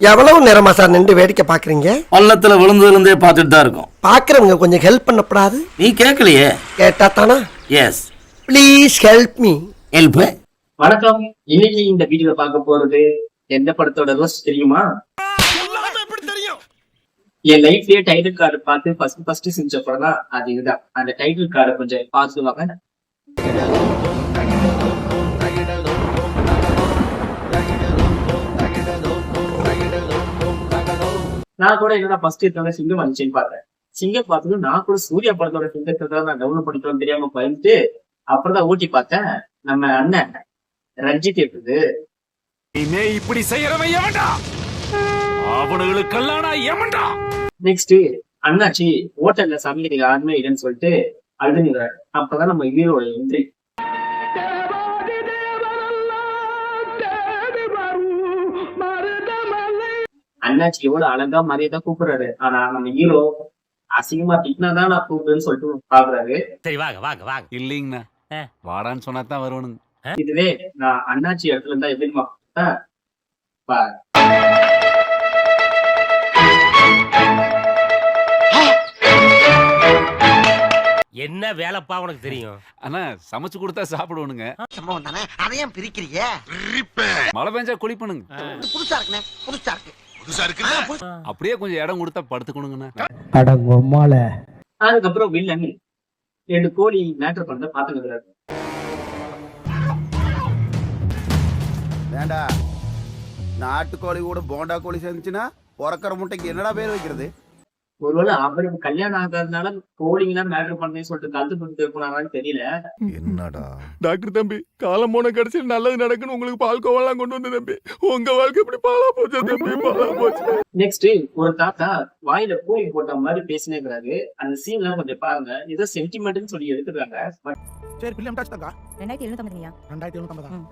எவ்வளவு நேரமா சார் நின்று வேடிக்கை பாக்குறீங்க? பள்ளத்துல விழுந்ததுல இருந்தே பார்த்துட்டு தான் இருக்கோம். பாக்குறவங்க கொஞ்சம் ஹெல்ப் பண்ணப்படாது? நீ கேட்கலையே. கேட்டா தானா? Yes, please help me. Help. வணக்கம். இன்னைக்கு இந்த வீடியோல பார்க்க போறது எந்த படத்தோட ரோஸ்ட் தெரியுமா? என் லைஃப்லயே டைட்டில் கார்டு பார்த்து ஃபர்ஸ்ட் செஞ்ச படம் தான் அது. இதுதான் அந்த டைட்டில் கார்டை கொஞ்சம் பார்த்துவாங்க. நான் கூட என்னடா ஃபர்ஸ்ட் எடுத்தோட சிங்கம் வந்துச்சுன்னு பார்த்தேன். சிங்கம் பார்த்தது நான் கூட சூர்யா படத்தோட சிங்கத்தை தான் நான் டவுன்லோட் பண்ணிட்டோம் தெரியாம பயந்துட்டு அப்புறம் தான் ஊட்டி பார்த்தேன். நம்ம அண்ணன் ரஞ்சித் இருக்குது. இப்படி செய்யறவன் எவன்டா? அவனுங்களுக்கெல்லாம் எவன்டா? நெக்ஸ்ட் அண்ணாச்சி ஹோட்டல்ல சமைக்கிறதுக்கு யாருமே இல்லைன்னு சொல்லிட்டு அழுதுங்கிறாரு. அப்பதான் நம்ம ஹீரோட என்ட்ரி. அண்ணாச்சி எவ்வளவு அழகா மரியாதை கூப்பிடுறாரு. ஆனா நம்ம ஹீரோ அசிங்கமா திட்டினாதான் நான் கூப்பிடுன்னு சொல்லிட்டு பாக்குறாரு. சரி வாங்க வாங்க வாங்க. இல்லீங்கண்ணா, வாடான்னு சொன்னாதான் வருவனுங்க. இதுவே நான் அண்ணாச்சி இடத்துல இருந்தா எப்படிமா பாரு. என்ன வேலைப்பா உனக்கு தெரியும்? அண்ணா சமைச்சு கொடுத்தா சாப்பிடுவனுங்க. சம்பவம் தானே, அதையும் பிரிக்கிறீங்க? மழை பெஞ்சா குளிப்பனுங்க. புதுசா இருக்குனே, புதுசா இருக்கு. அப்படியே கொஞ்சம் இடம் கொடுத்தா படுத்துக்கணுங்கண்ணா. அதுக்கப்புறம் வில்லன் 2 கோழி மேட்டர் பண்ண பாத்துக்கிறாரு. வேண்டா, நாட்டுக்கோழி கூட போண்டா கோழி சேர்ந்துச்சுன்னா பிறக்கிற முட்டைக்கு என்னடா பேர் வைக்கிறது? ஒருவேளை அவருக்கு கல்யாணம் ஆகாதனால கோழிங்கெல்லாம் மேட்டர் பண்ணேன்னு சொல்லிட்டு கருத்து கொடுத்து போனாங்கன்னு தெரியல. என்னடா டாக்டர் தம்பி, காலம் போன கடைசியில் நல்லது நடக்குன்னு உங்களுக்கு பால்கோவெல்லாம் கொண்டு வந்து தம்பி. உங்க வாழ்க்கை இப்படி பாலா போச்சு தம்பி, பாலா போச்சு. நெக்ஸ்ட் ஒரு தாத்தா வாயில கோழி போட்ட மாதிரி பேசினேங்கிறாரு. அந்த சீன் எல்லாம் கொஞ்சம் பாருங்க. ஏதோ சென்டிமெண்ட்னு சொல்லி எடுத்துருக்காங்க. சரி பிள்ளை தாங்க 2750. 2750.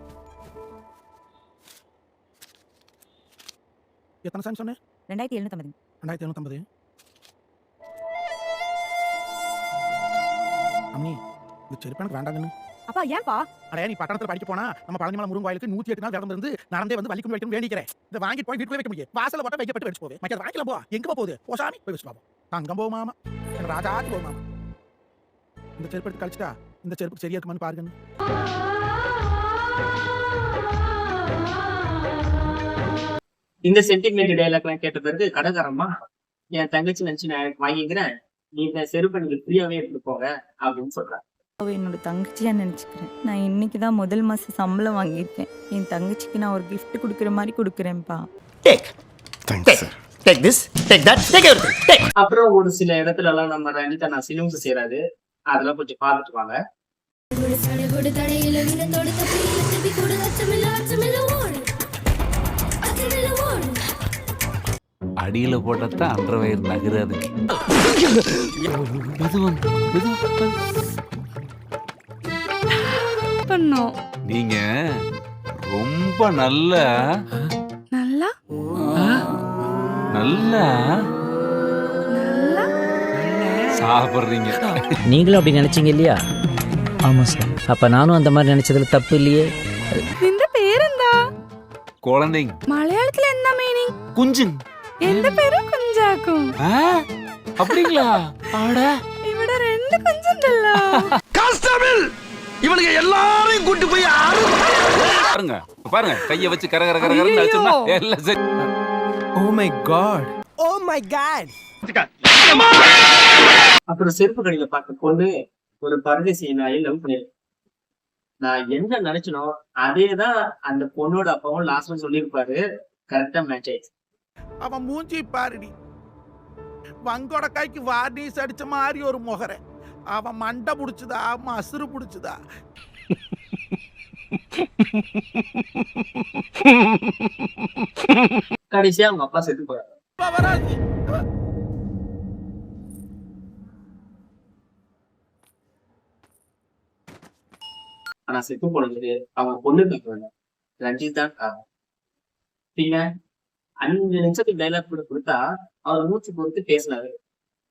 எத்தனை சாமி சொன்னேன்? 2750. 2750. அம்மி, இந்த செருப்பு எனக்கு வேண்டாங்கன்னு. அப்பா ஏன்பா? அடே, நீ பட்டணத்துல படிக்க போனா நம்ம பழனிமலை முருகன் கோயிலுக்கு 108 நாள் விரதம் இருந்து நடந்தே வந்து வலிக்கும் வைக்கணும் வேண்டிக்கிறேன். இதை வாங்கிட்டு போய் வீட்டுக்குள்ள வைக்க முடியும். வாசல போட்டா வைக்கப்பட்டு வச்சு போவே. மற்ற வாங்கிக்கலாம் போ. எங்க போகுது? ஓ சாமி, போய் வச்சு பாப்போம். தங்கம் போ மாமா, எங்க ராஜாச்சி போ மாமா. இந்த செருப்பு எடுத்து கழிச்சிட்டா இந்த செருப்பு சரியா இருக்குமான்னு பாருங்கன்னு. இந்த சென்டிமெண்ட் டைலாக் எல்லாம் கேட்ட பிறகு கடைக்காரம்மா, என் தங்கச்சி நினைச்சு நான் வாங்கிக்கிறேன், நீ இந்த செருப்பை நீங்க ஃப்ரீயாவே எடுத்து போங்க அப்படின்னு சொல்றாங்க. என்னோட தங்கச்சியா நினைச்சுக்கிறேன். நான் இன்னைக்கு தான் முதல் மாசம் சம்பளம் வாங்கியிருக்கேன். என் தங்கச்சிக்கு நான் ஒரு gift கொடுக்குற மாதிரி கொடுக்குறேன்ப்பா. Take this, take that, take everything. Take. அப்புறம் ஒரு சில இடத்துல எல்லாம் நம்ம ரஞ்சிதா நான் சினிமாஸ் செய்யறாரு. அதெல்லாம் கொஞ்சம் பார்த்துட்டு வாங்க. அடியில போட்டத்தான் அன்ற வயிறு நகராது. நீங்க ரொம்ப நல்லா சாப்பிடுறீங்க. நீங்களும் அப்படி நினைச்சீங்க இல்லையா? ஆமா சார். அப்ப நானும் அந்த மாதிரி நினைச்சதுல தப்பு இல்லையே. இந்த பேர் என்ன? குழந்தைங்க மலையாளத்துல என்ன மீனிங்? குஞ்சுங்க. எந்த பேரும் குஞ்சாக்கும். அப்படிங்களா? ஆட இவட 2 குஞ்சுண்டல்ல. கான்ஸ்டபிள், இவனுங்க எல்லாரையும் கூட்டி போய் பாருங்க பாருங்க, கைய வச்சு கர கர கர அடிச்சோம்னா எல்லாம் சரி. Oh my God, oh my God. அப்புறம் செருப்பு கடையில பார்க்க பொண்ணு ஒரு பரதேசி நாயை லவ் பண்ணிருக்கு. நான் என்ன நினைச்சனோ அதேதான் அந்த பொண்ணோட அப்பாவும் லாஸ்ட்ல சொல்லியிருப்பாரு. கரெக்டா மேட்ச் ஆயிடுச்சு. அவன் மூஞ்சி பாருடி, வங்கோட கைக்கு வார்னிஸ் அடிச்ச மாதிரி ஒரு முகர. அவன் மண்டை புடிச்சுதா மசுறு புடிச்சுதா? கடைசியா அவங்க அப்பா செத்து போறாரு. ஆனா செத்து போனது அவங்க பொண்ணு கேட்கறாங்க. ரஞ்சித் தான் காரணம். நீங்க 5 நிமிஷத்துக்கு டைலாக் கூட கொடுத்தா அவர் மூச்சு கொடுத்து பேசினாரு.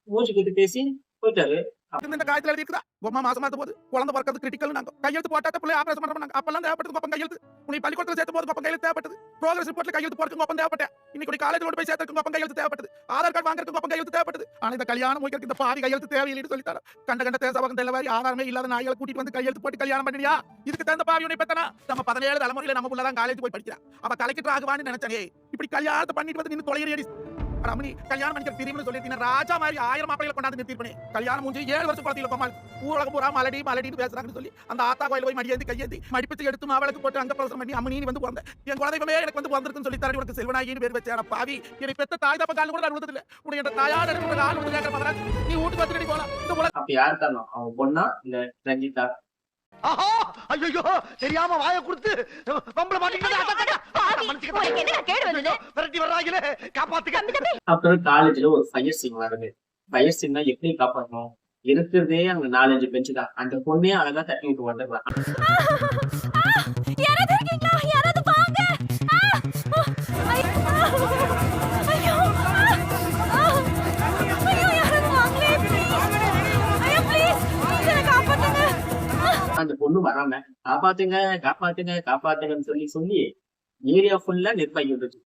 மூச்சு கொடுத்து பேசி போயிட்டாரு. இந்த காயத்துல எழுதி இருக்குதா உமா மாசமா இருந்த போது குழந்தை பிறக்கிறது கிரிட்டிக்கல் நாங்க கையெழுத்து போட்டா பிள்ளை ஆபரேஷன் பண்றாங்க அப்பெல்லாம் தேவைப்பட்டது கொப்பம் கையெழுத்து உனக்கு பள்ளிக்கூடத்துல சேர்த்த போது கொப்பம் கையெழுத்து தேவைப்பட்டது ப்ரோக்ரஸ் ரிப்போர்ட்ல கையெழுத்து போறதுக்கு கொப்பம் தேவைப்பட்டது இன்னைக்கு காலேஜ்ல போய் சேர்த்ததுக்கு கொப்பம் கையெழுத்து தேவைப்பட்டது ஆதார் கார்டு வாங்குறதுக்கு கொப்பம் கையெழுத்து தேவைப்பட்டது ஆனா இந்த கல்யாணம் முடிக்கிறதுக்கு இந்த பாதி கையெழுத்து தேவையில்லைன்னு சொல்லிட்டாரு கண்ட தேசபகம் தெல்லவாரி ஆதாரமே இல்லாத நாய்களை கூட்டிட்டு வந்து கையெழுத்து போட்டு கல்யாணம் பண்ணியா இதுக்கு தகுந்த பாவி உன்னை பெத்தனா நம்ம 17 தலைமுறையில நம்ம புள்ளதான் காலேஜ் போய் படிக்கிறா அவ கலெக்டர் ஆகுவான்னு நினைச்சனே இப்படி கல்யாணத்தை பண்ணிட்டு வந்து நின்னு தொலையறி ரமணி கல்யாணம் பண்ணிக்கிற பிரிவுன்னு சொல்லிட்டீங்க ராஜா மாதிரி 1000 மாப்பிள்ளைகளை கொண்டாந்து நிறுத்திருப்பேன் கல்யாணம் முடிஞ்சு 7 வருஷம் குழந்தையில கொமால் ஊரக பூரா மலடின்னு பேசுறாங்கன்னு சொல்லி அந்த ஆத்தா கோயில போய் மடியேந்தி கையேந்தி மடிப்பிச்சு எடுத்து மாவளுக்கு போட்டு அங்க பிரசனம் பண்ணி அம்மனி வந்து பிறந்த என் குழந்தைமே எனக்கு வந்து வந்திருக்குன்னு சொல்லி தரடி உனக்கு செல்வனாயின்னு பேர் வச்சேன் பாவி என்னை பெத்த தாய் தப்ப கால் கூட நான் விழுந்ததில்லை உடைய என் தாயார் எடுத்து கால் வந்து கேட்கற மகராஜ் நீ வீட்டுக்கு வந்துட்டு போலாம் இந்த உலக அப்ப யாரு தரணும் அவன் பொண்ணா இல்ல ரஞ்சிதா ஆஹா ஐயோ தெரியாம வாயை கொடுத்து பம்பள மாட்டீங்க விரட்டி வர்றாங்களே காப்பாத்துக்க. அப்புறம் காலேஜ்ல ஒரு ஃபயர் சீன் வருது. ஃபயர் சீன்னா எப்படி காப்பாற்றணும், இருக்கிறதே அங்க 4-5 பெஞ்சு தான். அந்த பொண்ணே அழகா தட்டி விட்டு வந்துடுறான். அந்த பொண்ணு வராம காப்பாத்துங்க காப்பாத்துங்க காப்பாத்துங்கன்னு சொல்லி சொல்லி ஏரியா ஃபுல்லா நெருப்பாகி விட்டுச்சு.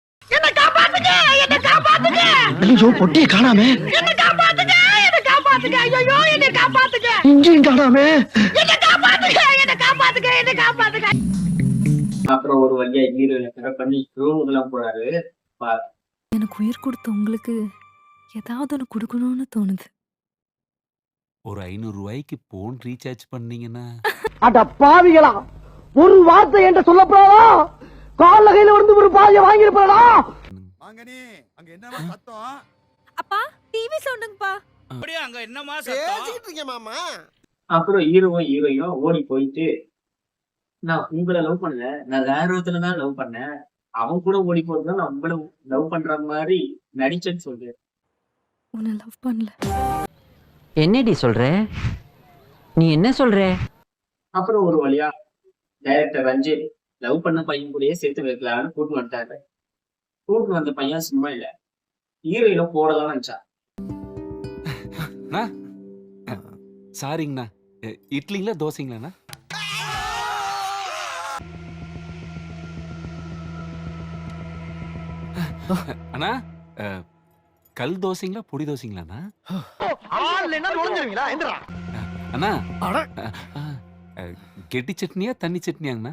ஐயோ பொட்டியை காணாமே, இங்கேயும் காணாமே. அப்புறம் ஒரு வழியா ஹீரோயினை கரெக்ட் பண்ணி ரூமுக்கெல்லாம் போறாரு. எனக்கு உயிர் கொடுத்த உங்களுக்கு ஏதாவது ஒன்று கொடுக்கணும்னு தோணுது. ஒரு 500 ரூபாய்க்கு போன் ரீசார்ஜ் பண்ணீங்கன்னா அட பாவிகளா, ஒரு வார்த்தை என்று சொல்லப்படாதா? கால்ல கையில வந்து ஒரு பாதியை வாங்கிருப்பாடா. வாங்கனே அங்க என்னமா சத்தம்? அப்பா டிவி சவுண்டுங்கப்பா. அப்படியே அங்க என்னமா சத்தம்? இருக்கீங்க மாமா. அப்புறம் ஹீரோவும் ஹீரோயும் ஓடி போயிட்டு, நான் உங்களை லவ் பண்ணல, நான் வேற ஒருத்தனை தான் லவ் பண்ணேன், அவன் கூட ஓடி போறதுதான் நான் உங்களை லவ் பண்ற மாதிரி நடிச்சேன்னு சொல்லு. உன்னை லவ் பண்ணல. என்னடி சொல்ற? நீ என்ன சொல்ற? அப்புறம் ஒரு வழியா டைரக்டர் ரஞ்சித் லவ் பண்ண பையன் கூடயே சேர்த்து வைக்கலான்னு கூட்டு வந்துட்டாரு. கூட்டு வந்த பையன் சும்மா இல்ல, ஹீரோயின போடலாம் நினைச்சா. சாரிங்கண்ணா, இட்லிங்களா தோசைங்களாண்ணா? அண்ணா கல் தோசைங்களா பொடி தோசைங்களாண்ணா? அண்ணா கெட்டி சட்னியா தண்ணி சட்னியாங்கண்ணா?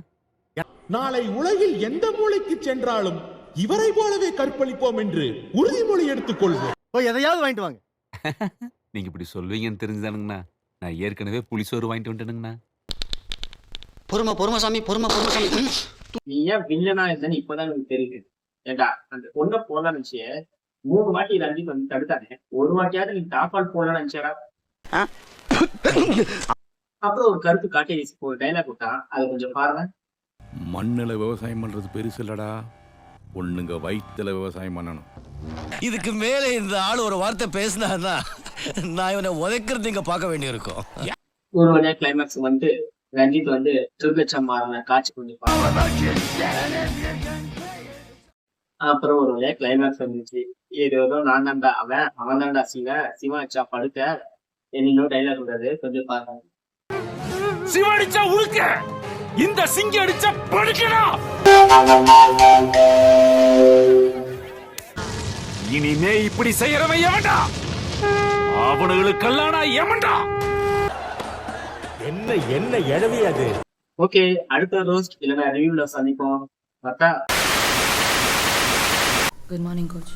நாளை உலகில் எந்த மூலைக்கு சென்றாலும் இவரை போலவே கற்பழிப்போம் என்று உறுதிமொழி எடுத்துக் கொள்வோம். எதையாவது வாங்கிட்டு வாங்க. நீங்க இப்படி சொல்வீங்கன்னு தெரிஞ்சுதானுங்கண்ணா நான் ஏற்கனவே புளிசோறு வாங்கிட்டு வந்துட்டேனுங்கண்ணா. பொறுமை சாமி, பொறுமை சாமி. நீ ஏன் வில்லனா இருந்தேன்னு இப்பதான் எனக்கு தெரியுது. ஏண்டா அந்த பொண்ணை போடலாம் நினைச்சிய 3 வாட்டி ரஞ்சித் வந்து தடுத்தானே, ஒரு வாட்டியாவது நீ டாப்பால் போடலாம் நினைச்சாரா? அப்புறம் ஒரு கருத்து காட்டி ஒரு டைலாக் விட்டான், அதை கொஞ்சம் பாருங்க. மண்ணுல விவசாயம் பண்றது பெருசு இல்லடா, பொண்ணுங்க வயிற்றுல விவசாயம் பண்ணணும். இதுக்கு மேல இந்த ஆள் ஒரு வார்த்தை பேசினான்னா நான் இவனை உதைக்கிறது இங்க பார்க்க வேண்டியிருக்கும். ஒரு வழியா கிளைமேக்ஸ் வந்து ரஞ்சித் வந்து திருக்கச்சம் மாறின காட்சி கொஞ்சம் பாருங்க. அப்புறம் ஒரு வழியா கிளைமேக்ஸ் வந்துச்சு. ஏதோ நான் தான்டா அவன் தான்டா சிவா அச்சா படுக்க என்னோ டைலாக் விடாது, கொஞ்சம் பாருங்க. சிவ அடிச்சா உழுக்க, இந்த சிங்கி அடிச்சா படுக்கணும். இனிமே இப்படி செய்யறவன் எவன்டா? அவனுங்களுக்கெல்லாம் நான் எவன்டா? என்ன எழவி அது? ஓகே, அடுத்த ரோஸ்ட் இல்லைன்னா ரிவ்யூல சந்திப்போம். பார்த்தா குட் மார்னிங் கோச்.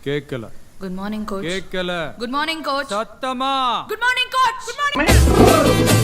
கேட்கல. Good morning coach. கேட்கல. Good morning coach. சத்தமா. Good morning coach. Good morning.